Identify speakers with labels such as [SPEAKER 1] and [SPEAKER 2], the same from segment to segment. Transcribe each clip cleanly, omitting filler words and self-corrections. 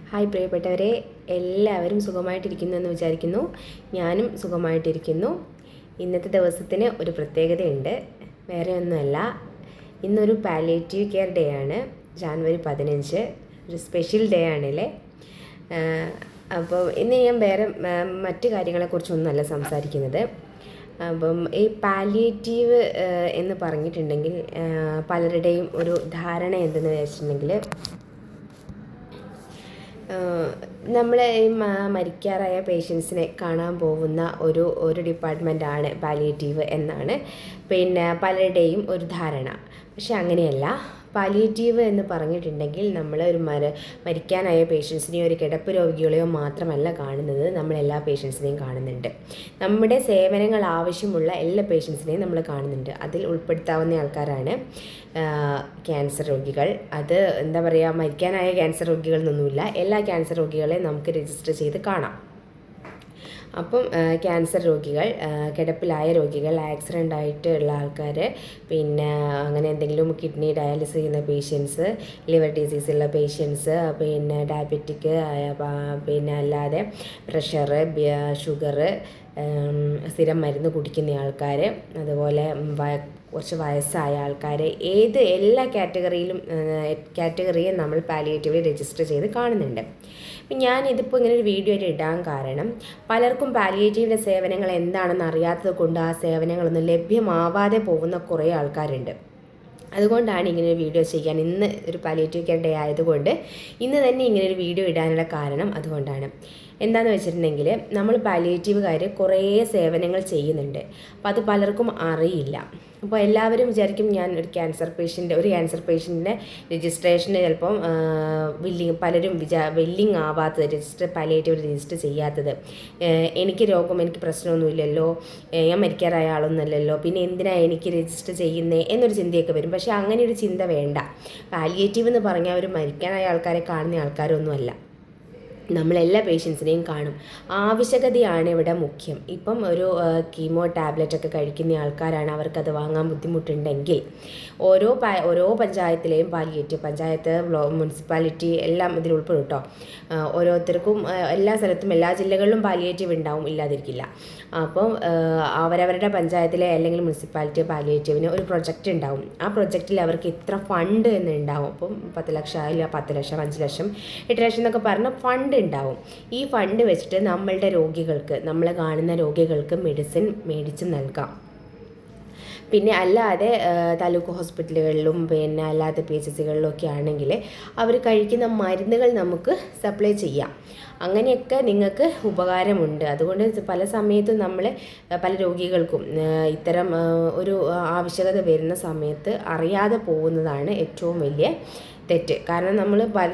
[SPEAKER 1] Hi പ്രിയപ്പെട്ടവരെ, എല്ലാവരും സുഖമായിട്ടിരിക്കുന്നു എന്ന് വിചാരിക്കുന്നു. ഞാനും സുഖമായിട്ടിരിക്കുന്നു. ഇന്നത്തെ ദിവസത്തിന് ഒരു പ്രത്യേകതയുണ്ട്. വേറെ ഒന്നുമല്ല, ഇന്നൊരു പാലിയേറ്റീവ് കെയർ ഡേ ആണ്. ജാനുവരി 15 ഒരു സ്പെഷ്യൽ ഡേ ആണല്ലേ. അപ്പോൾ ഇന്ന് ഞാൻ വേറെ മറ്റു കാര്യങ്ങളെക്കുറിച്ചൊന്നുമല്ല സംസാരിക്കുന്നത്. അപ്പം ഈ പാലിയേറ്റീവ് എന്ന് പറഞ്ഞിട്ടുണ്ടെങ്കിൽ പലരുടെയും ഒരു ധാരണ എന്തെന്ന് വെച്ചിട്ടുണ്ടെങ്കിൽ നമ്മൾ ഈ മരിക്കാറായ പേഷ്യൻസിനെ കാണാൻ പോകുന്ന ഒരു ഡിപ്പാർട്ട്മെൻറ്റാണ് പാലിയേറ്റീവ് എന്നാണ് പലരുടെയും ഒരു ധാരണ. പക്ഷെ അങ്ങനെയല്ല. പാലിയേറ്റീവ് എന്ന് പറഞ്ഞിട്ടുണ്ടെങ്കിൽ നമ്മൾ മരിക്കാനായ പേഷ്യൻസിനെയോ ഒരു കിടപ്പ് രോഗികളെയോ മാത്രമല്ല കാണുന്നത്, നമ്മളെല്ലാ പേഷ്യൻസിനെയും കാണുന്നുണ്ട്. നമ്മുടെ സേവനങ്ങൾ ആവശ്യമുള്ള എല്ലാ പേഷ്യൻസിനെയും നമ്മൾ കാണുന്നുണ്ട്. അതിൽ ഉൾപ്പെടുത്താവുന്ന ആൾക്കാരാണ് ക്യാൻസർ രോഗികൾ. അത് എന്താ പറയുക, മരിക്കാനായ ക്യാൻസർ രോഗികൾ എന്നൊന്നുമില്ല, എല്ലാ ക്യാൻസർ രോഗികളെയും നമുക്ക് രജിസ്റ്റർ ചെയ്ത് കാണാം. അപ്പം ക്യാൻസർ രോഗികൾ, കിടപ്പിലായ രോഗികൾ, ആക്സിഡൻ്റ് ആയിട്ടുള്ള ആൾക്കാർ, അങ്ങനെ എന്തെങ്കിലും കിഡ്നി ഡയാലിസിസ് ചെയ്യുന്ന പേഷ്യൻസ്, ലിവർ ഡിസീസ് ഉള്ള പേഷ്യൻസ്, ഡയബറ്റിക്, അല്ലാതെ പ്രഷർ, ഷുഗർ, സ്ഥിരം മരുന്ന് കുടിക്കുന്ന ആൾക്കാർ, അതുപോലെ കുറച്ച് വയസ്സായ ആൾക്കാർ, എല്ലാ കാറ്റഗറിയും നമ്മൾ പാലിയേറ്റീവിൽ രജിസ്റ്റർ ചെയ്ത് കാണുന്നുണ്ട്. ഞാനിതിപ്പോൾ ഇങ്ങനെ ഒരു വീഡിയോ ആയിട്ട് ഇടാൻ കാരണം, പലർക്കും പാലിയേറ്റീവിൻ്റെ സേവനങ്ങൾ എന്താണെന്ന് അറിയാത്തത് കൊണ്ട് ആ സേവനങ്ങളൊന്നും ലഭ്യമാവാതെ പോകുന്ന കുറേ ആൾക്കാരുണ്ട്. അതുകൊണ്ടാണ് ഇങ്ങനെ ഒരു വീഡിയോ ചെയ്യാൻ, ഇന്ന് ഒരു പാലിയേറ്റീവ് കെയർ ഡേ ആയതുകൊണ്ട് ഇന്ന് തന്നെ ഇങ്ങനെ ഒരു വീഡിയോ ഇടാനുള്ള കാരണം അതുകൊണ്ടാണ്. എന്താണെന്ന് വെച്ചിട്ടുണ്ടെങ്കിൽ, നമ്മൾ പാലിയേറ്റീവുകാർ കുറേ സേവനങ്ങൾ ചെയ്യുന്നുണ്ട്. അപ്പോൾ അത് പലർക്കും അറിയില്ല. അപ്പോൾ എല്ലാവരും വിചാരിക്കും ഞാൻ ഒരു ക്യാൻസർ പേഷ്യൻറ്റിൻ്റെ രജിസ്ട്രേഷന് ചിലപ്പം പലരും വില്ലിങ് ആവാത്തത്, പാലിയേറ്റീവ് രജിസ്റ്റർ ചെയ്യാത്തത്, എനിക്ക് പ്രശ്നമൊന്നുമില്ലല്ലോ, ഞാൻ മരിക്കാറായ ആളൊന്നുമല്ലല്ലോ, പിന്നെ എന്തിനാണ് എനിക്ക് രജിസ്റ്റർ ചെയ്യുന്നത് എന്നൊരു ചിന്തയൊക്കെ വരും. പക്ഷേ അങ്ങനെ ഒരു ചിന്ത വേണ്ട. പാലിയേറ്റീവ് എന്ന് പറഞ്ഞാൽ ഒരു മരിക്കാനായ ആൾക്കാരെ കാണുന്ന ആൾക്കാരൊന്നുമല്ല, നമ്മളെല്ലാ പേഷ്യൻസിനെയും കാണും. ആവശ്യകതയാണ് ഇവിടെ മുഖ്യം. ഇപ്പം ഒരു കീമോ ടാബ്ലറ്റൊക്കെ കഴിക്കുന്ന ആൾക്കാരാണ്, അവർക്കത് വാങ്ങാൻ ബുദ്ധിമുട്ടുണ്ടെങ്കിൽ ഓരോ പഞ്ചായത്തിലെയും പാലിയേറ്റീവ്, പഞ്ചായത്ത്, മുനിസിപ്പാലിറ്റി എല്ലാം ഇതിൽ ഉൾപ്പെടും കേട്ടോ. ഓരോരുത്തർക്കും എല്ലാ സ്ഥലത്തും എല്ലാ ജില്ലകളിലും പാലിയേറ്റീവ് ഉണ്ടാവും, ഇല്ലാതിരിക്കില്ല. അപ്പം അവരവരുടെ പഞ്ചായത്തിലെ അല്ലെങ്കിൽ മുനിസിപ്പാലിറ്റി പാലിയേറ്റീവിന് ഒരു പ്രൊജക്റ്റ് ഉണ്ടാവും. ആ പ്രൊജക്റ്റിൽ അവർക്ക് ഇത്ര ഫണ്ട് എന്നുണ്ടാവും. അപ്പം 10 ലക്ഷം ആയില്ല, 10 ലക്ഷം, 5 ലക്ഷം, 8 ലക്ഷം എന്നൊക്കെ പറഞ്ഞ ഫണ്ട് ഉണ്ടാവും. ഈ ഫണ്ട് വെച്ചിട്ട് നമ്മളുടെ രോഗികൾക്ക്, നമ്മളെ കാണുന്ന രോഗികൾക്ക് മെഡിസിൻ മേടിച്ച് നൽകാം. പിന്നെ അല്ലാതെ താലൂക്ക് ഹോസ്പിറ്റലുകളിലും അല്ലാതെ PHCകളിലും ഒക്കെ ആണെങ്കിൽ അവർ കഴിക്കുന്ന മരുന്നുകൾ നമുക്ക് സപ്ലൈ ചെയ്യാം. അങ്ങനെയൊക്കെ നിങ്ങൾക്ക് ഉപകാരമുണ്ട്. അതുകൊണ്ട് പല സമയത്തും പല രോഗികൾക്കും ഇത്തരം ഒരു ആവശ്യകത വരുന്ന സമയത്ത് അറിയാതെ പോകുന്നതാണ് ഏറ്റവും വലിയ തെറ്റ്. കാരണം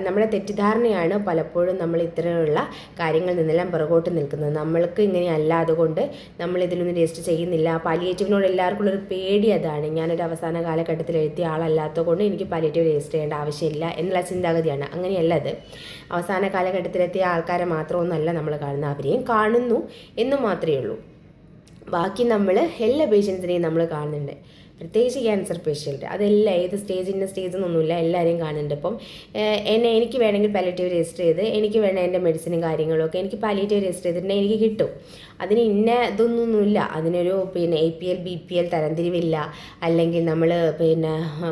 [SPEAKER 1] നമ്മുടെ തെറ്റിദ്ധാരണയാണ് പലപ്പോഴും നമ്മൾ ഇത്തരമുള്ള കാര്യങ്ങളിൽ നിന്നെല്ലാം പുറകോട്ട് നിൽക്കുന്നത്. നമ്മൾക്ക് ഇങ്ങനെയല്ല, അതുകൊണ്ട് നമ്മൾ ഇതിനൊന്നും രജിസ്റ്റർ ചെയ്യുന്നില്ല. പാലിയേറ്റീവിനോട് എല്ലാവർക്കും ഉള്ളൊരു പേടി അതാണ്. ഞാനൊരു അവസാന കാലഘട്ടത്തിൽ എഴുതിയ ആളല്ലാത്തത് കൊണ്ട് എനിക്ക് പാലിയേറ്റീവ് രജിസ്റ്റർ ചെയ്യേണ്ട ആവശ്യമില്ല എന്നുള്ള ചിന്താഗതിയാണ്. അങ്ങനെയല്ല. അത് അവസാന കാലഘട്ടത്തിലെത്തിയ ആൾക്കാരെ മാത്രമൊന്നുമല്ല നമ്മൾ കാണുന്നത്, അവരെയും കാണുന്നു എന്ന് മാത്രമേ ഉള്ളൂ. ബാക്കി നമ്മൾ എല്ലാ പേഷ്യൻസിനെയും നമ്മൾ കാണുന്നുണ്ട്. പ്രത്യേകിച്ച് ക്യാൻസർ പേഷ്യൻറ്റ്, അതെല്ലാം ഏത് സ്റ്റേജ് എന്നൊന്നുമില്ല, എല്ലാവരെയും കാണുന്നുണ്ട്. ഇപ്പം എനിക്ക് വേണമെങ്കിൽ പാലിയേറ്റീവ് രജിസ്റ്റർ ചെയ്ത് എനിക്ക് വേണ്ട എൻ്റെ മെഡിസിനും കാര്യങ്ങളും ഒക്കെ എനിക്ക് പാലിയേറ്റീവ് രജിസ്റ്റർ ചെയ്തിട്ടുണ്ടെങ്കിൽ എനിക്ക് കിട്ടും. അതിന് ഇതൊന്നൊന്നുമില്ല. അതിനൊരു APL BPL തരംതിരിവില്ല. അല്ലെങ്കിൽ നമ്മൾ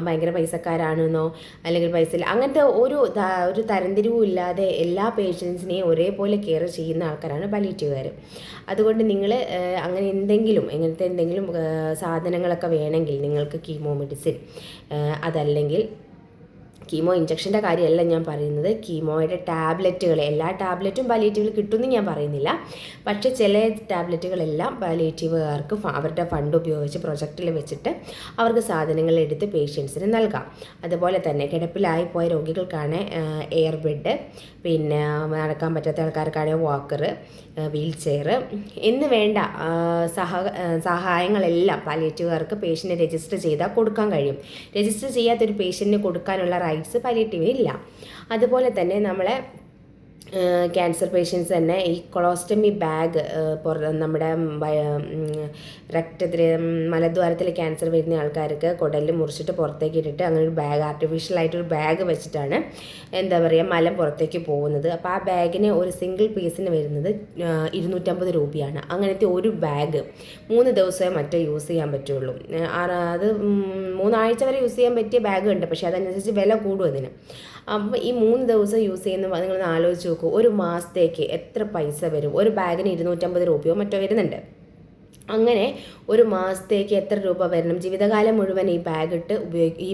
[SPEAKER 1] ഭയങ്കര പൈസക്കാരാണെന്നോ അല്ലെങ്കിൽ പൈസ ഇല്ല, അങ്ങനത്തെ ഒരു തരംതിരിവും ഇല്ലാതെ എല്ലാ പേഷ്യൻസിനെയും ഒരേപോലെ കെയർ ചെയ്യുന്ന ആൾക്കാരാണ് പാലിയേറ്റീവുകാർ. അതുകൊണ്ട് നിങ്ങൾ ഇങ്ങനത്തെ എന്തെങ്കിലും സാധനങ്ങളൊക്കെ വേണമെങ്കിൽ, നിങ്ങൾക്ക് കീമോ മെഡിസിൻ, അതല്ലെങ്കിൽ കീമോ ഇഞ്ചക്ഷൻ്റെ കാര്യമല്ല ഞാൻ പറയുന്നത്, കീമോയുടെ ടാബ്ലറ്റുകൾ, എല്ലാ ടാബ്ലറ്റും പാലിയേറ്റീവിൽ കിട്ടുമെന്ന് ഞാൻ പറയുന്നില്ല. പക്ഷേ ചില ടാബ്ലറ്റുകളെല്ലാം പാലിയേറ്റീവുകാർക്ക് അവരുടെ ഫണ്ട് ഉപയോഗിച്ച് പ്രൊജക്റ്റിൽ വെച്ചിട്ട് അവർക്ക് സാധനങ്ങൾ എടുത്ത് പേഷ്യൻസിന് നൽകാം. അതുപോലെ തന്നെ കിടപ്പിലായി പോയ രോഗികൾക്കാണ് എയർ ബെഡ്, നടക്കാൻ പറ്റാത്ത ആൾക്കാർക്കാണ് വാക്കർ, വീൽ ചെയർ എന്ന് വേണ്ട സഹായങ്ങളെല്ലാം പാലിയേറ്റീവുകാർക്ക് പേഷ്യൻറ്റ് രജിസ്റ്റർ ചെയ്താൽ കൊടുക്കാൻ കഴിയും. രജിസ്റ്റർ ചെയ്യാത്തൊരു പേഷ്യൻറ്റിന് കൊടുക്കാനുള്ള റൈറ്റ്സ് പാലിയേറ്റീവിന് ഇല്ല. അതുപോലെ തന്നെ നമ്മളെ ക്യാൻസർ പേഷ്യൻസ് തന്നെ ഈ കൊളോസ്റ്റമി ബാഗ് നമ്മുടെ രക്തത്തിൽ മലദ്വാരത്തിൽ ക്യാൻസർ വരുന്ന ആൾക്കാർക്ക് കുടലിൽ മുറിച്ചിട്ട് പുറത്തേക്ക് ഇട്ടിട്ട് അങ്ങനെ ഒരു ബാഗ് ആർട്ടിഫിഷ്യലായിട്ടൊരു ബാഗ് വെച്ചിട്ടാണ് എന്താ പറയുക മലം പുറത്തേക്ക് പോകുന്നത്. അപ്പോൾ ആ ബാഗിന് ഒരു സിംഗിൾ പീസിന് വരുന്നത് 250 രൂപയാണ്. അങ്ങനത്തെ ഒരു ബാഗ് 3 ദിവസമേ മറ്റോ യൂസ് ചെയ്യാൻ പറ്റുള്ളൂ. അത് 3 ആഴ്ച വരെ യൂസ് ചെയ്യാൻ പറ്റിയ ബാഗ് ഉണ്ട്, പക്ഷേ അതനുസരിച്ച് വില കൂടും അതിന്. അപ്പോൾ ഈ 3 ദിവസം യൂസ് ചെയ്യുന്ന നിങ്ങളൊന്ന് ആലോചിച്ച് നോക്കൂ, ഒരു മാസത്തേക്ക് എത്ര പൈസ വരും? ഒരു ബാഗിന് 250 രൂപയോ മറ്റോ വരുന്നുണ്ട്. അങ്ങനെ ഒരു മാസത്തേക്ക് എത്ര രൂപ വരണം? ജീവിതകാലം മുഴുവൻ ഈ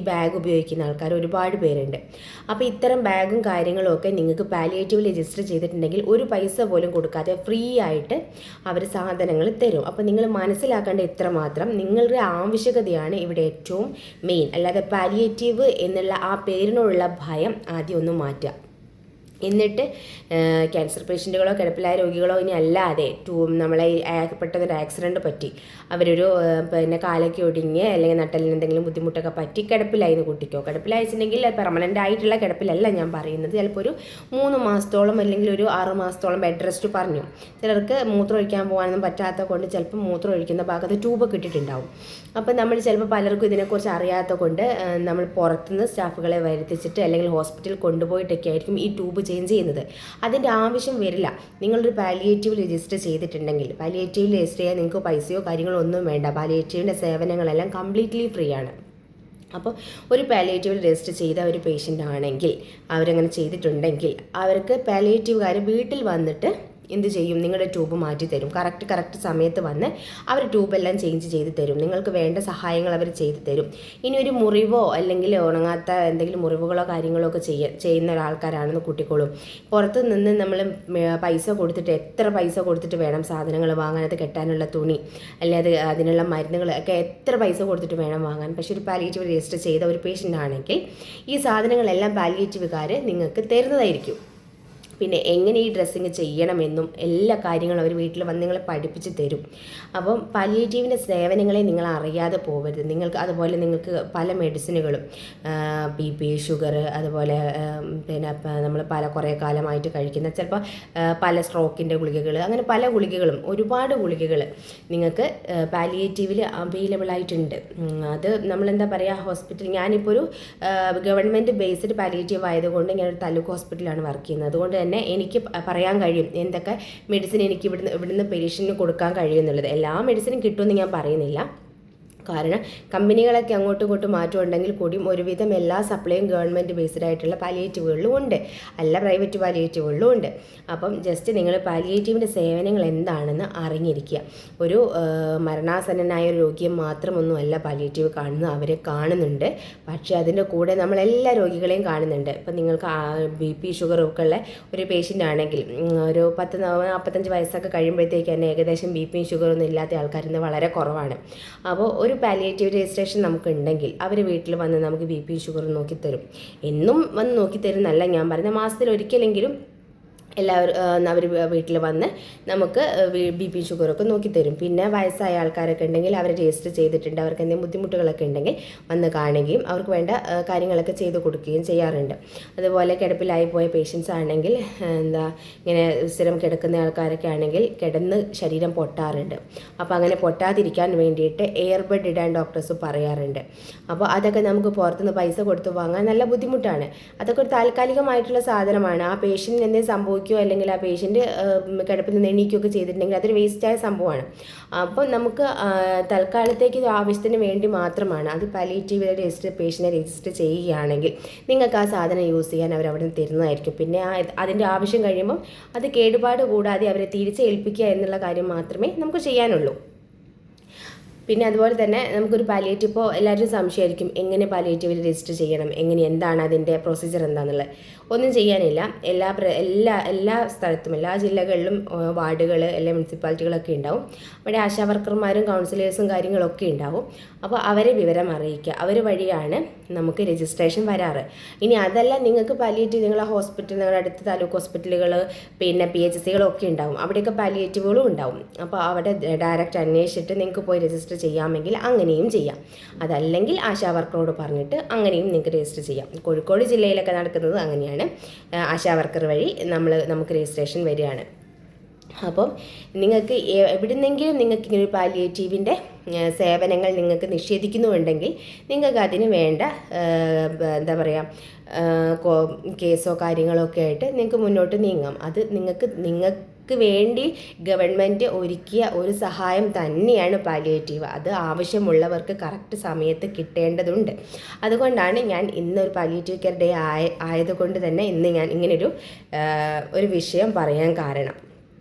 [SPEAKER 1] ബാഗ് ഉപയോഗിക്കുന്ന ആൾക്കാർ ഒരുപാട് പേരുണ്ട്. അപ്പോൾ ഇത്തരം ബാഗും കാര്യങ്ങളും ഒക്കെ നിങ്ങൾക്ക് പാലിയേറ്റീവ് രജിസ്റ്റർ ചെയ്തിട്ടുണ്ടെങ്കിൽ ഒരു പൈസ പോലും കൊടുക്കാതെ ഫ്രീ ആയിട്ട് അവർ സാധനങ്ങൾ തരും. അപ്പോൾ നിങ്ങൾ മനസ്സിലാക്കേണ്ട ഇത്രമാത്രം നിങ്ങളുടെ ആവശ്യകതയാണ് ഇവിടെ ഏറ്റവും മെയിൻ. അല്ലാതെ പാലിയേറ്റീവ് എന്നുള്ള ആ പേരിനോടുള്ള ഭയം ആദ്യം ഒന്ന് മാറ്റുക. എന്നിട്ട് ക്യാൻസർ പേഷ്യൻറ്റുകളോ കിടപ്പിലായ രോഗികളോ ഇനി അല്ലാതെ നമ്മളെ പെട്ടെന്നൊരു ആക്സിഡൻറ്റ് പറ്റി അവരൊരു പിന്നെ കാലൊക്കെ ഒടിഞ്ഞ് അല്ലെങ്കിൽ നട്ടലിന് എന്തെങ്കിലും ബുദ്ധിമുട്ടൊക്കെ പറ്റി കിടപ്പിലായിരുന്നു കുട്ടിക്കോ. കിടപ്പിലായിട്ടുണ്ടെങ്കിൽ പെർമനൻ്റ് ആയിട്ടുള്ള കിടപ്പിലല്ല ഞാൻ പറയുന്നത്. ചിലപ്പോൾ ഒരു 3 മാസത്തോളം അല്ലെങ്കിൽ ഒരു 6 മാസത്തോളം ബെഡ് റെസ്റ്റ് പറഞ്ഞു. ചിലർക്ക് മൂത്രം ഒഴിക്കാൻ പോകാനൊന്നും പറ്റാത്ത കൊണ്ട് ചിലപ്പോൾ മൂത്രം ഒഴിക്കുന്ന ഭാഗത്ത് ട്യൂബൊക്കെ ഇട്ടിട്ടുണ്ടാവും. അപ്പോൾ നമ്മൾ ചിലപ്പോൾ പലർക്കും ഇതിനെക്കുറിച്ച് അറിയാത്ത കൊണ്ട് നമ്മൾ പുറത്തുനിന്ന് സ്റ്റാഫുകളെ വരുത്തിച്ചിട്ട് അല്ലെങ്കിൽ ഹോസ്പിറ്റലിൽ കൊണ്ടുപോയിട്ടൊക്കെ ആയിരിക്കും ഈ ട്യൂബ് ചേഞ്ച് ചെയ്യുന്നത്. അതിൻ്റെ ആവശ്യം വരില്ല. നിങ്ങളൊരു പാലിയേറ്റീവ് രജിസ്റ്റർ ചെയ്തിട്ടുണ്ടെങ്കിൽ പാലിയേറ്റീവ് രജിസ്റ്റർ ചെയ്യാൻ നിങ്ങൾക്ക് പൈസയോ കാര്യങ്ങളോ ഒന്നും വേണ്ട. പാലിയേറ്റീവിൻ്റെ സേവനങ്ങളെല്ലാം കംപ്ലീറ്റ്ലി ഫ്രീ ആണ്. അപ്പോൾ ഒരു പാലിയേറ്റീവ് രജിസ്റ്റർ ചെയ്ത ഒരു പേഷ്യൻ്റ് ആണെങ്കിൽ അവരങ്ങനെ ചെയ്തിട്ടുണ്ടെങ്കിൽ അവർക്ക് പാലിയേറ്റീവുകാർ വീട്ടിൽ വന്നിട്ട് എന്ത് ചെയ്യും? നിങ്ങളുടെ ട്യൂബ് മാറ്റി തരും. കറക്റ്റ് സമയത്ത് വന്ന് അവർ ട്യൂബെല്ലാം ചേഞ്ച് ചെയ്ത് തരും. നിങ്ങൾക്ക് വേണ്ട സഹായങ്ങൾ അവർ ചെയ്തു തരും. ഇനി ഒരു മുറിവോ അല്ലെങ്കിൽ ഉണങ്ങാത്ത എന്തെങ്കിലും മുറിവുകളോ കാര്യങ്ങളോ ഒക്കെ ചെയ്യുന്ന ഒരാൾക്കാരാണെന്ന് കൂട്ടിക്കോളും. പുറത്തു നിന്ന് നമ്മൾ പൈസ കൊടുത്തിട്ട് എത്ര പൈസ കൊടുത്തിട്ട് വേണം സാധനങ്ങൾ വാങ്ങാൻ, അത് കെട്ടാനുള്ള തുണി അല്ലാതെ അതിനുള്ള മരുന്നുകൾ ഒക്കെ എത്ര പൈസ കൊടുത്തിട്ട് വേണം വാങ്ങാൻ. പക്ഷേ ഒരു പാലിയേറ്റീവ് രജിസ്റ്റർ ചെയ്ത ഒരു പേഷ്യൻ്റ് ആണെങ്കിൽ ഈ സാധനങ്ങളെല്ലാം പാലിയേറ്റീവുകാർ നിങ്ങൾക്ക് തരുന്നതായിരിക്കും. പിന്നെ എങ്ങനെ ഈ ഡ്രസ്സിങ് ചെയ്യണമെന്നും എല്ലാ കാര്യങ്ങളും അവർ വീട്ടിൽ വന്ന് നിങ്ങളെ പഠിപ്പിച്ച് തരും. അപ്പം പാലിയേറ്റീവിൻ്റെ സേവനങ്ങളെ നിങ്ങൾ അറിയാതെ പോകരുത്. അതുപോലെ നിങ്ങൾക്ക് പല മെഡിസിനുകളും BP, ഷുഗർ, അതുപോലെ പിന്നെ നമ്മൾ കുറേ കാലമായിട്ട് കഴിക്കുന്ന ചിലപ്പോൾ പല സ്ട്രോക്കിൻ്റെ ഗുളികകൾ, അങ്ങനെ പല ഗുളികകളും ഒരുപാട് ഗുളികകൾ നിങ്ങൾക്ക് പാലിയേറ്റീവിൽ അവൈലബിൾ ആയിട്ടുണ്ട്. അത് നമ്മളെന്താ പറയുക, ഹോസ്പിറ്റൽ ഞാനിപ്പോൾ ഒരു ഗവൺമെൻറ് ബേസ്ഡ് പാലിയേറ്റീവ് ആയതുകൊണ്ട് ഞാനൊരു താലൂക്ക് ഹോസ്പിറ്റലാണ് വർക്ക് ചെയ്യുന്നത്. അതുകൊണ്ട് തന്നെ എനിക്ക് പറയാൻ കഴിയും എന്തൊക്കെ മെഡിസിൻ എനിക്ക് ഇവിടുന്ന് പേഷ്യൻറ്റിന് കൊടുക്കാൻ കഴിയുമെന്നുള്ളത്. എല്ലാ മെഡിസിനും കിട്ടുമെന്ന് ഞാൻ പറയുന്നില്ല. കാരണം കമ്പനികളൊക്കെ അങ്ങോട്ടും ഇങ്ങോട്ടും മാറ്റമുണ്ടെങ്കിൽ കൂടിയും ഒരുവിധം എല്ലാ സപ്ലൈയും ഗവൺമെൻറ് ബേസ്ഡ് ആയിട്ടുള്ള പാലിയേറ്റീവുകളിലും ഉണ്ട്, അല്ല പ്രൈവറ്റ് പാലിയേറ്റീവുകളിലും ഉണ്ട്. അപ്പം ജസ്റ്റ് നിങ്ങൾ പാലിയേറ്റീവിൻ്റെ സേവനങ്ങൾ എന്താണെന്ന് അറിഞ്ഞിരിക്കുക. ഒരു മരണാസന്നനായ ഒരു രോഗിയെ മാത്രമൊന്നുമല്ല പാലിയേറ്റീവ് കാണുന്നത്, അവരെ കാണുന്നുണ്ട്. പക്ഷേ അതിൻ്റെ കൂടെ നമ്മളെല്ലാ രോഗികളെയും കാണുന്നുണ്ട്. ഇപ്പം നിങ്ങൾക്ക് BP, ഷുഗർ ഒക്കെ ഉള്ള ഒരു പേഷ്യൻ്റ് ആണെങ്കിൽ ഒരു 40-45 വയസ്സൊക്കെ കഴിയുമ്പോഴത്തേക്ക് തന്നെ ഏകദേശം BP, ഷുഗറൊന്നും ഇല്ലാത്ത ആൾക്കാരിന്ന് വളരെ കുറവാണ്. അപ്പോൾ ഒരു പാലിയേറ്റീവ് രജിസ്ട്രേഷൻ നമുക്ക് ഉണ്ടെങ്കിൽ അവർ വീട്ടിൽ വന്ന് നമുക്ക് BP, ഷുഗർ നോക്കിത്തരും. എന്നും വന്ന് നോക്കിത്തരും എന്നല്ല ഞാൻ പറയുന്നത്, മാസത്തിൽ ഒരിക്കലെങ്കിലും അവർ വീട്ടിൽ വന്ന് നമുക്ക് BP, ഷുഗറൊക്കെ നോക്കിത്തരും. പിന്നെ വയസ്സായ ആൾക്കാരൊക്കെ ഉണ്ടെങ്കിൽ അവർ രജിസ്റ്റർ ചെയ്തിട്ടുണ്ട്, അവർക്ക് എന്തെങ്കിലും ബുദ്ധിമുട്ടുകളൊക്കെ ഉണ്ടെങ്കിൽ വന്ന് കാണുകയും അവർക്ക് വേണ്ട കാര്യങ്ങളൊക്കെ ചെയ്ത് കൊടുക്കുകയും ചെയ്യാറുണ്ട്. അതുപോലെ കിടപ്പിലായി പോയ പേഷ്യൻസ് ആണെങ്കിൽ ഇങ്ങനെ സ്ഥിരം കിടക്കുന്ന ആൾക്കാരൊക്കെ ആണെങ്കിൽ കിടന്ന് ശരീരം പൊട്ടാറുണ്ട്. അപ്പോൾ അങ്ങനെ പൊട്ടാതിരിക്കാൻ വേണ്ടിയിട്ട് എയർബഡ് ഇടാൻ ഡോക്ടേഴ്സ് പറയാറുണ്ട്. അപ്പോൾ അതൊക്കെ നമുക്ക് പുറത്തുനിന്ന് പൈസ കൊടുത്ത് വാങ്ങാൻ നല്ല ബുദ്ധിമുട്ടാണ്. അതൊക്കെ ഒരു താൽക്കാലികമായിട്ടുള്ള സാധനമാണ്. ആ പേഷ്യൻറ്റിന് എന്തെങ്കിലും സംഭവിക്കുകയോ അല്ലെങ്കിൽ ആ പേഷ്യൻറ്റ് കിടപ്പിൽ നിന്ന് എണീക്കുകയൊക്കെ ചെയ്തിട്ടുണ്ടെങ്കിൽ അതൊരു വേസ്റ്റായ സംഭവമാണ്. അപ്പോൾ നമുക്ക് തൽക്കാലത്തേക്ക് ആവശ്യത്തിന് വേണ്ടി മാത്രമാണ്. അത് പാലിയേറ്റീവ് പേഷ്യൻറ്റിനെ രജിസ്റ്റർ ചെയ്യുകയാണെങ്കിൽ നിങ്ങൾക്ക് ആ സാധനം യൂസ് ചെയ്യാൻ അവർ അവിടെ നിന്ന് തരുന്നതായിരിക്കും. പിന്നെ അതിൻ്റെ ആവശ്യം കഴിയുമ്പം അത് കേടുപാട് കൂടാതെ അവരെ തിരിച്ചേൽപ്പിക്കുക എന്നുള്ള കാര്യം മാത്രമേ നമുക്ക് ചെയ്യാനുള്ളൂ. പിന്നെ അതുപോലെ തന്നെ നമുക്കൊരു പാലിയേറ്റീവ്, ഇപ്പോൾ എല്ലാവരും സംശയമായിരിക്കും എങ്ങനെ പാലിയേറ്റീവിൽ രജിസ്റ്റർ ചെയ്യണം, എന്താണ് അതിൻ്റെ പ്രൊസീജിയർ എന്താണെന്നുള്ളത്. ഒന്നും ചെയ്യാനില്ല. എല്ലാ സ്ഥലത്തും എല്ലാ ജില്ലകളിലും വാർഡുകൾ എല്ലാ മുനിസിപ്പാലിറ്റികളൊക്കെ ഉണ്ടാവും. അവിടെ ആശാവർക്കർമാരും കൗൺസിലേഴ്സും കാര്യങ്ങളൊക്കെ ഉണ്ടാവും. അപ്പോൾ അവരെ വിവരം അറിയിക്കുക. അവർ വഴിയാണ് നമുക്ക് രജിസ്ട്രേഷൻ വരാറ്. ഇനി അതല്ല, നിങ്ങൾക്ക് പാലിയേറ്റീവ് നിങ്ങളെ ഹോസ്പിറ്റൽ, നിങ്ങളുടെ അടുത്ത താലൂക്ക് ഹോസ്പിറ്റലുകൾ പിന്നെ PHCകളൊക്കെ ഉണ്ടാവും, അവിടെയൊക്കെ പാലിയേറ്റീവുകളും ഉണ്ടാവും. അപ്പോൾ അവിടെ ഡയറക്റ്റ് അന്വേഷിച്ചിട്ട് നിങ്ങൾക്ക് പോയി രജിസ്റ്റർ ചെയ്യാമെങ്കിൽ അങ്ങനെയും ചെയ്യാം. അതല്ലെങ്കിൽ ആശാവർക്കറോട് പറഞ്ഞിട്ട് അങ്ങനെയും നിങ്ങൾക്ക് രജിസ്റ്റർ ചെയ്യാം. കോഴിക്കോട് ജില്ലയിലൊക്കെ നടക്കുന്നത് അങ്ങനെയാണ്. വരികയാണ്, ആശാ വർക്കർ വഴി നമുക്ക് രജിസ്ട്രേഷൻ വരികയാണ്. അപ്പം നിങ്ങൾക്ക് എവിടുന്നെങ്കിലും നിങ്ങൾക്ക് ഇങ്ങനെ ഒരു പാലിയേറ്റീവിൻ്റെ സേവനങ്ങൾ നിങ്ങൾക്ക് നിഷേധിക്കുന്നുണ്ടെങ്കിൽ നിങ്ങൾക്ക് അതിന് വേണ്ട എന്താ പറയുക കേസോ കാര്യങ്ങളോ ഒക്കെ ആയിട്ട് നിങ്ങൾക്ക് മുന്നോട്ട് നീങ്ങാം. അത് നിങ്ങൾക്ക് വേണ്ടി ഗവൺമെൻറ് ഒരുക്കിയ ഒരു സഹായം തന്നെയാണ് പാലിയേറ്റീവ്. അത് ആവശ്യമുള്ളവർക്ക് കറക്റ്റ് സമയത്ത് കിട്ടേണ്ടതുണ്ട്. അതുകൊണ്ടാണ് ഞാൻ ഇന്നൊരു പാലിയേറ്റീവ് കെയർ ഡേ ആയതുകൊണ്ട് തന്നെ ഇന്ന് ഞാൻ ഇങ്ങനൊരു വിഷയം പറയാൻ കാരണം.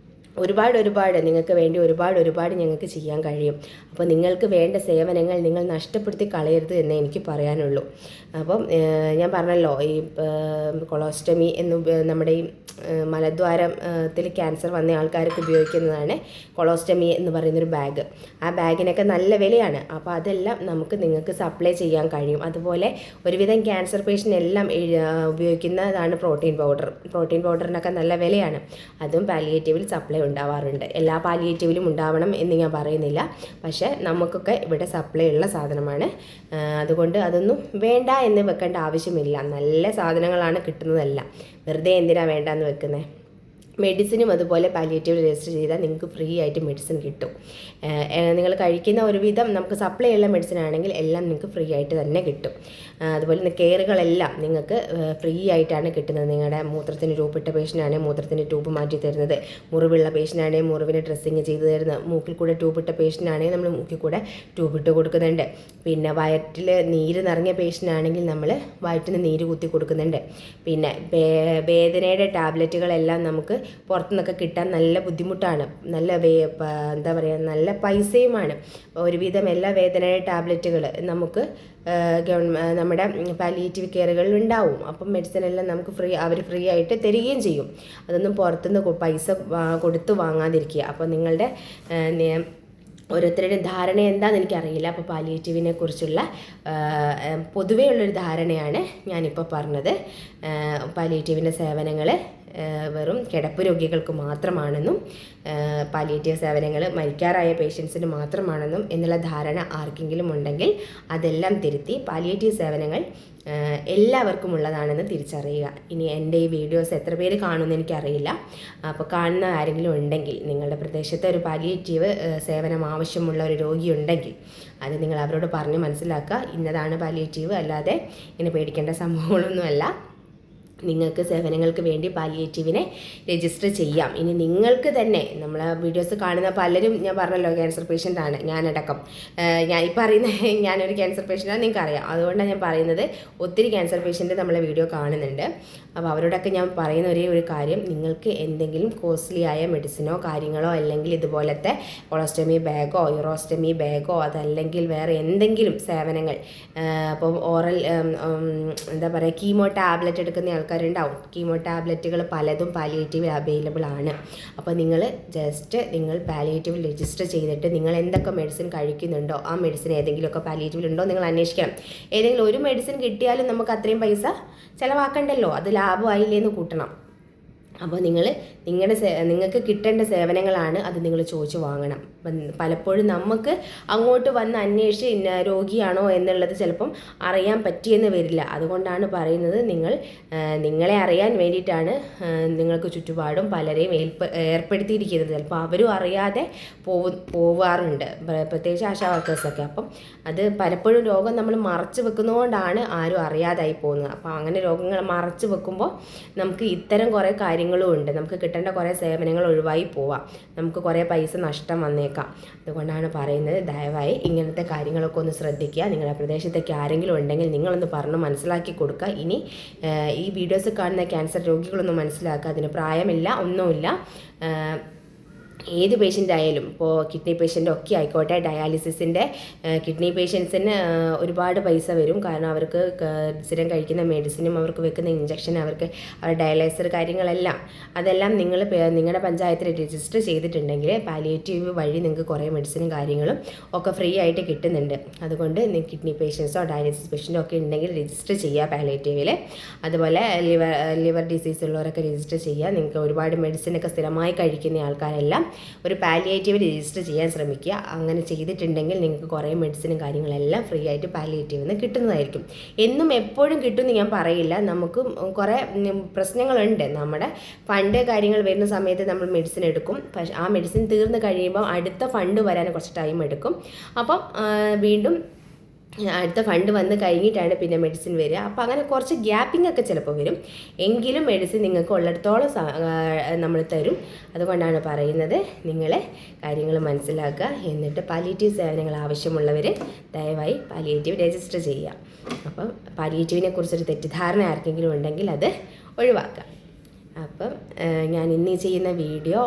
[SPEAKER 1] ഒരുപാട് നിങ്ങൾക്ക് വേണ്ടി ഒരുപാട് ഞങ്ങൾക്ക് ചെയ്യാൻ കഴിയും. അപ്പോൾ നിങ്ങൾക്ക് വേണ്ട സേവനങ്ങൾ നിങ്ങൾ നഷ്ടപ്പെടുത്തി കളയരുത് എന്നേ എനിക്ക് പറയാനുള്ളൂ. അപ്പം ഞാൻ പറഞ്ഞല്ലോ, ഈ കൊളോസ്റ്റമി നമ്മുടെ ഈ മലദ്വാരത്തിൽ ക്യാൻസർ വന്ന ആൾക്കാർക്ക് ഉപയോഗിക്കുന്നതാണ് കൊളോസ്റ്റമി എന്ന് പറയുന്നൊരു ബാഗ്. ആ ബാഗിനൊക്കെ നല്ല വിലയാണ്. അപ്പോൾ അതെല്ലാം നിങ്ങൾക്ക് സപ്ലൈ ചെയ്യാൻ കഴിയും. അതുപോലെ ഒരുവിധം ക്യാൻസർ പേഷ്യൻ്റ് എല്ലാം ഉപയോഗിക്കുന്നതാണ് പ്രോട്ടീൻ പൗഡറിനൊക്കെ നല്ല വിലയാണ്. അതും പാലിയേറ്റീവിൽ സപ്ലൈ ഉണ്ടാവാറുണ്ട്. എല്ലാ പാലിയേറ്റീവിലും ഉണ്ടാവണം എന്ന് ഞാൻ പറയുന്നില്ല, പക്ഷേ നമുക്കൊക്കെ ഇവിടെ സപ്ലൈ ഉള്ള സാധനമാണ്. അതുകൊണ്ട് അതൊന്നും വേണ്ട എന്ന് വെക്കേണ്ട ആവശ്യമില്ല. നല്ല സാധനങ്ങളാണ് കിട്ടുന്നതെല്ലാം. വെറുതെ എന്തിനാണ് വേണ്ടെന്ന് വെക്കുന്നത്? മെഡിസിനും അതുപോലെ പാലിയേറ്റീവ് രജിസ്റ്റർ ചെയ്താൽ നിങ്ങൾക്ക് ഫ്രീ ആയിട്ട് മെഡിസിൻ കിട്ടും. നിങ്ങൾ കഴിക്കുന്ന ഒരുവിധം നമുക്ക് സപ്ലൈ ഉള്ള മെഡിസിൻ ആണെങ്കിൽ എല്ലാം നിങ്ങൾക്ക് ഫ്രീ ആയിട്ട് തന്നെ കിട്ടും. അതുപോലെ കെയറുകളെല്ലാം നിങ്ങൾക്ക് ഫ്രീ ആയിട്ടാണ് കിട്ടുന്നത്. നിങ്ങളുടെ മൂത്രത്തിന് ട്യൂബിട്ട പേഷ്യൻ്റാണെങ്കിൽ മൂത്രത്തിന് ട്യൂബ് മാറ്റി തരുന്നത്, മുറിവുള്ള പേഷ്യൻ്റാണെങ്കിൽ മുറിവിന് ഡ്രസ്സിങ് ചെയ്ത് തരുന്നത്, മൂക്കിൽ കൂടെ ട്യൂബിട്ട പേഷ്യൻ്റാണെങ്കിൽ നമ്മൾ മൂക്കിൽ കൂടെ ട്യൂബിട്ട് കൊടുക്കുന്നുണ്ട്. പിന്നെ വയറ്റിൽ നീര് നിറഞ്ഞ പേഷ്യൻ്റാണെങ്കിൽ നമ്മൾ വയറ്റിന് നീര് കുത്തി കൊടുക്കുന്നുണ്ട്. പിന്നെ വേദനയുടെ ടാബ്ലറ്റുകളെല്ലാം നമുക്ക് പുറത്തുനിന്നൊക്കെ കിട്ടാൻ നല്ല ബുദ്ധിമുട്ടാണ്. എന്താ പറയുക, നല്ല പൈസയുമാണ്. ഒരുവിധം എല്ലാ വേദനയുടെ ടാബ്ലറ്റുകൾ നമുക്ക് നമ്മുടെ പാലിയേറ്റീവ് കെയറുകളിൽ ഉണ്ടാവും. അപ്പം മെഡിസിൻ എല്ലാം നമുക്ക് അവർ ഫ്രീ ആയിട്ട് തരികയും ചെയ്യും. അതൊന്നും പുറത്തുനിന്ന് പൈസ കൊടുത്ത് വാങ്ങാതിരിക്കുക. അപ്പോൾ നിങ്ങളുടെ ഓരോരുത്തരുടെ ധാരണ എന്താണെന്ന് എനിക്കറിയില്ല. അപ്പോൾ പാലിയേറ്റീവിനെ കുറിച്ചുള്ള പൊതുവേ ഉള്ളൊരു ധാരണയാണ് ഞാനിപ്പോൾ പറഞ്ഞത്. പാലിയേറ്റീവിൻ്റെ സേവനങ്ങൾ വെറും കിടപ്പ് രോഗികൾക്ക് മാത്രമാണെന്നും പാലിയേറ്റീവ് സേവനങ്ങൾ മരിക്കാറായ പേഷ്യൻസിന് മാത്രമാണെന്നും എന്നുള്ള ധാരണ ആർക്കെങ്കിലും ഉണ്ടെങ്കിൽ അതെല്ലാം തിരുത്തി പാലിയേറ്റീവ് സേവനങ്ങൾ എല്ലാവർക്കും ഉള്ളതാണെന്ന് തിരിച്ചറിയുക. ഇനി എൻ്റെ ഈ വീഡിയോസ് എത്ര പേര് കാണുമെന്ന് എനിക്കറിയില്ല. അപ്പോൾ കാണുന്ന ആരെങ്കിലും ഉണ്ടെങ്കിൽ, നിങ്ങളുടെ പ്രദേശത്ത് ഒരു പാലിയേറ്റീവ് സേവനം ആവശ്യമുള്ള ഒരു രോഗി ഉണ്ടെങ്കിൽ അത് നിങ്ങൾ അവരോട് പറഞ്ഞ് മനസ്സിലാക്കുക. ഇന്നതാണ് പാലിയേറ്റീവ്, അല്ലാതെ ഇങ്ങനെ പേടിക്കേണ്ട സംഭവങ്ങളൊന്നുമല്ല. നിങ്ങൾക്ക് സേവനങ്ങൾക്ക് വേണ്ടി പാലിയേറ്റീവിനെ രജിസ്റ്റർ ചെയ്യാം. ഇനി നിങ്ങൾക്ക് തന്നെ നമ്മൾ വീഡിയോസ് കാണുന്ന പലരും, ഞാൻ പറഞ്ഞല്ലോ ക്യാൻസർ പേഷ്യൻ്റാണ് ഞാനടക്കം. ഞാൻ ഈ പറയുന്ന ഞാനൊരു ക്യാൻസർ പേഷ്യൻ്റാണ്, നിങ്ങൾക്കറിയാം. അതുകൊണ്ടാണ് ഞാൻ പറയുന്നത്. ഒത്തിരി ക്യാൻസർ പേഷ്യൻ്റ് നമ്മളെ വീഡിയോ കാണുന്നുണ്ട്. അപ്പോൾ അവരോടൊക്കെ ഞാൻ പറയുന്ന ഒരു കാര്യം, നിങ്ങൾക്ക് എന്തെങ്കിലും കോസ്റ്റ്ലി ആയ മെഡിസിനോ കാര്യങ്ങളോ അല്ലെങ്കിൽ ഇതുപോലത്തെ കൊളോസ്റ്റമി ബാഗോ യൂറോസ്റ്റമി ബാഗോ അതല്ലെങ്കിൽ വേറെ എന്തെങ്കിലും സേവനങ്ങൾ, അപ്പം ഓറൽ എന്താ പറയുക, കീമോ ടാബ്ലറ്റ് എടുക്കുന്ന ആൾക്കാരുണ്ടാവും. കീമോ ടാബ്ലറ്റുകൾ പലതും പാലിയേറ്റീവ് അവൈലബിൾ ആണ്. അപ്പോൾ നിങ്ങൾ പാലിയേറ്റീവ് രജിസ്റ്റർ ചെയ്തിട്ട് നിങ്ങൾ എന്തൊക്കെ മെഡിസിൻ കഴിക്കുന്നുണ്ടോ ആ മെഡിസിൻ ഏതെങ്കിലുമൊക്കെ പാലിയേറ്റീവിൽ ഉണ്ടോ നിങ്ങൾ അന്വേഷിക്കണം. ഏതെങ്കിലും ഒരു മെഡിസിൻ കിട്ടിയാലും നമുക്ക് അത്രയും പൈസ ചിലവാക്കണ്ടല്ലോ, അത് ലാഭമായില്ലേന്ന് കൂട്ടണം. അപ്പോൾ നിങ്ങൾക്ക് കിട്ടേണ്ട സേവനങ്ങളാണ് അത് നിങ്ങൾ ചോദിച്ച് വാങ്ങണം. പലപ്പോഴും നമുക്ക് അങ്ങോട്ട് വന്ന് അന്വേഷിച്ച് രോഗിയാണോ എന്നുള്ളത് ചിലപ്പം അറിയാൻ പറ്റിയെന്ന് വരില്ല. അതുകൊണ്ടാണ് പറയുന്നത്, നിങ്ങളെ അറിയാൻ വേണ്ടിയിട്ടാണ് നിങ്ങൾക്ക് ചുറ്റുപാടും പലരെയും ഏർപ്പെടുത്തിയിരിക്കുന്നത്. ചിലപ്പോൾ അവരും അറിയാതെ പോവാറുണ്ട്, പ്രത്യേകിച്ച് ആശാ വർക്കേഴ്സൊക്കെ. അപ്പം അത് പലപ്പോഴും രോഗം നമ്മൾ മറച്ചു വെക്കുന്നതുകൊണ്ടാണ് ആരും അറിയാതായി പോകുന്നത്. അപ്പോൾ അങ്ങനെ രോഗങ്ങൾ മറച്ചു വെക്കുമ്പോൾ നമുക്ക് ഇത്തരം കുറേ കാര്യങ്ങളും ഉണ്ട്. നമുക്ക് കിട്ടേണ്ട കുറേ സേവനങ്ങൾ ഒഴിവായി പോവാം, നമുക്ക് കുറേ പൈസ നഷ്ടം വന്നേക്കാം. അതുകൊണ്ടാണ് പറയുന്നത്, ദയവായി ഇങ്ങനത്തെ കാര്യങ്ങളൊക്കെ ഒന്ന് ശ്രദ്ധിക്കുക. നിങ്ങളുടെ പ്രദേശത്തേക്ക് ആരെങ്കിലും ഉണ്ടെങ്കിൽ നിങ്ങളൊന്ന് പറഞ്ഞ് മനസ്സിലാക്കി കൊടുക്കുക. ഇനി ഈ വീഡിയോസ് കാണുന്ന ക്യാൻസർ രോഗികളൊന്നും മനസ്സിലാക്കുക. അതിന് പ്രായമില്ല, ഒന്നുമില്ല. ഏത് പേഷ്യൻ്റ് ആയാലും, ഇപ്പോൾ കിഡ്നി പേഷ്യൻ്റ് ഒക്കെ ആയിക്കോട്ടെ, ഡയാലിസിസിൻ്റെ കിഡ്നി പേഷ്യൻസിന് ഒരുപാട് പൈസ വരും. കാരണം അവർക്ക് സ്ഥിരം കഴിക്കുന്ന മെഡിസിനും അവർക്ക് വെക്കുന്ന ഇഞ്ചക്ഷൻ, അവരുടെ ഡയാലൈസർ കാര്യങ്ങളെല്ലാം, അതെല്ലാം നിങ്ങളുടെ പഞ്ചായത്തിൽ രജിസ്റ്റർ ചെയ്തിട്ടുണ്ടെങ്കിൽ പാലിയേറ്റീവ് വഴി നിങ്ങൾക്ക് കുറേ മെഡിസിനും കാര്യങ്ങളും ഒക്കെ ഫ്രീ ആയിട്ട് കിട്ടുന്നുണ്ട്. അതുകൊണ്ട് കിഡ്നി പേഷ്യൻസോ ഡയാലിസിസ് പേഷ്യൻറ്റോ ഒക്കെ ഉണ്ടെങ്കിൽ രജിസ്റ്റർ ചെയ്യുക പാലിയേറ്റീവിൽ. അതുപോലെ ലിവർ ഡിസീസ് ഉള്ളവരൊക്കെ രജിസ്റ്റർ ചെയ്യുക. നിങ്ങൾക്ക് ഒരുപാട് മെഡിസിനൊക്കെ സ്ഥിരമായി കഴിക്കുന്ന ആൾക്കാരെല്ലാം ഒരു പാലിയേറ്റീവ് രജിസ്റ്റർ ചെയ്യാൻ ശ്രമിക്കുക. അങ്ങനെ ചെയ്തിട്ടുണ്ടെങ്കിൽ നിങ്ങൾക്ക് കുറേ മെഡിസിനും കാര്യങ്ങളെല്ലാം ഫ്രീ ആയിട്ട് പാലിയേറ്റീവിൽ നിന്ന് കിട്ടുന്നതായിരിക്കും. എന്നും എപ്പോഴും കിട്ടുമെന്ന് ഞാൻ പറയില്ല. നമുക്ക് കുറേ പ്രശ്നങ്ങളുണ്ട്. നമ്മുടെ ഫണ്ട് കാര്യങ്ങൾ വരുന്ന സമയത്ത് നമ്മൾ മെഡിസിൻ എടുക്കും. പക്ഷേ ആ മെഡിസിൻ തീർന്ന് കഴിയുമ്പോൾ അടുത്ത ഫണ്ട് വരാൻ കുറച്ച് ടൈം എടുക്കും. അപ്പം വീണ്ടും അടുത്ത ഫണ്ട് വന്ന് കഴിഞ്ഞിട്ടാണ് പിന്നെ മെഡിസിൻ വരിക. അപ്പോൾ അങ്ങനെ കുറച്ച് ഗ്യാപ്പിംഗ് ഒക്കെ ചിലപ്പോൾ വരും. എങ്കിലും മെഡിസിൻ നിങ്ങൾക്ക് ഉള്ളിടത്തോളം നമ്മൾ തരും. അതുകൊണ്ടാണ് പറയുന്നത്, നിങ്ങൾ കാര്യങ്ങൾ മനസ്സിലാക്കുക. എന്നിട്ട് പാലിയേറ്റീവ് സേവനങ്ങൾ ആവശ്യമുള്ളവർ ദയവായി പാലിയേറ്റീവ് രജിസ്റ്റർ ചെയ്യുക. അപ്പം പാലിയേറ്റീവിനെ കുറിച്ചൊരു തെറ്റിദ്ധാരണ ആർക്കെങ്കിലും ഉണ്ടെങ്കിൽ അത് ഒഴിവാക്കുക. അപ്പം ഞാൻ ഇന്ന് ചെയ്യുന്ന വീഡിയോ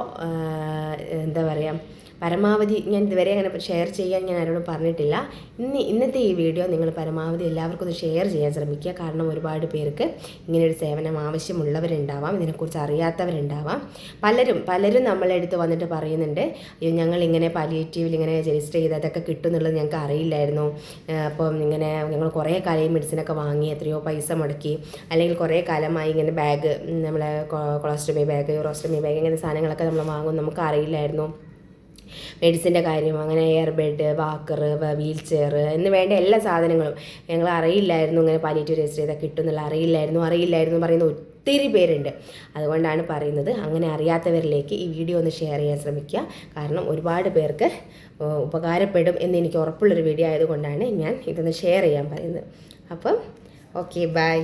[SPEAKER 1] എന്താ പറയുക, പരമാവധി ഞാൻ ഇതുവരെ അങ്ങനെ ഷെയർ ചെയ്യാൻ ഞാൻ ആരോടും പറഞ്ഞിട്ടില്ല. ഇന്നത്തെ ഈ വീഡിയോ നിങ്ങൾ പരമാവധി എല്ലാവർക്കും ഒന്ന് ഷെയർ ചെയ്യാൻ ശ്രമിക്കുക. കാരണം ഒരുപാട് പേർക്ക് ഇങ്ങനെയൊരു സേവനം ആവശ്യമുള്ളവരുണ്ടാവാം, ഇതിനെക്കുറിച്ച് അറിയാത്തവരുണ്ടാവാം. പലരും നമ്മളെ അടുത്ത് വന്നിട്ട് പറയുന്നുണ്ട്, അയ്യോ ഞങ്ങളിങ്ങനെ പാലിയേറ്റീവിൽ ഇങ്ങനെ രജിസ്റ്റർ ചെയ്ത് അതൊക്കെ കിട്ടും എന്നുള്ളത് ഞങ്ങൾക്ക് അറിയില്ലായിരുന്നു. അപ്പം ഇങ്ങനെ ഞങ്ങൾ കുറേ കാലം മെഡിസിനൊക്കെ വാങ്ങി എത്രയോ പൈസ മുടക്കി, അല്ലെങ്കിൽ കുറേ കാലമായി ഇങ്ങനെ ബാഗ്, നമ്മളെ കൊളോസ്റ്റമി ബാഗ്, യൂറോസ്റ്റമി ബാഗ്, ഇങ്ങനെ സാധനങ്ങളൊക്കെ നമ്മൾ വാങ്ങും, നമുക്ക് അറിയില്ലായിരുന്നു മെഡിസിൻ്റെ കാര്യം. അങ്ങനെ air bed, walker, wheel chair എന്ന് വേണ്ട എല്ലാ സാധനങ്ങളും ഞങ്ങൾ അറിയില്ലായിരുന്നു. ഇങ്ങനെ പാലിയേറ്റീവ് രജിസ്റ്റർ ചെയ്താൽ കിട്ടും എന്നുള്ള അറിയില്ലായിരുന്നു പറയുന്ന ഒത്തിരി പേരുണ്ട്. അതുകൊണ്ടാണ് പറയുന്നത്, അങ്ങനെ അറിയാത്തവരിലേക്ക് ഈ വീഡിയോ ഒന്ന് ഷെയർ ചെയ്യാൻ ശ്രമിക്കുക. കാരണം ഒരുപാട് പേർക്ക് ഉപകാരപ്പെടും എന്ന് എനിക്ക് ഉറപ്പുള്ളൊരു വീഡിയോ ആയതുകൊണ്ടാണ് ഞാൻ ഇതൊന്ന് ഷെയർ ചെയ്യാൻ പറയുന്നത്. അപ്പം ഓക്കെ, ബൈ.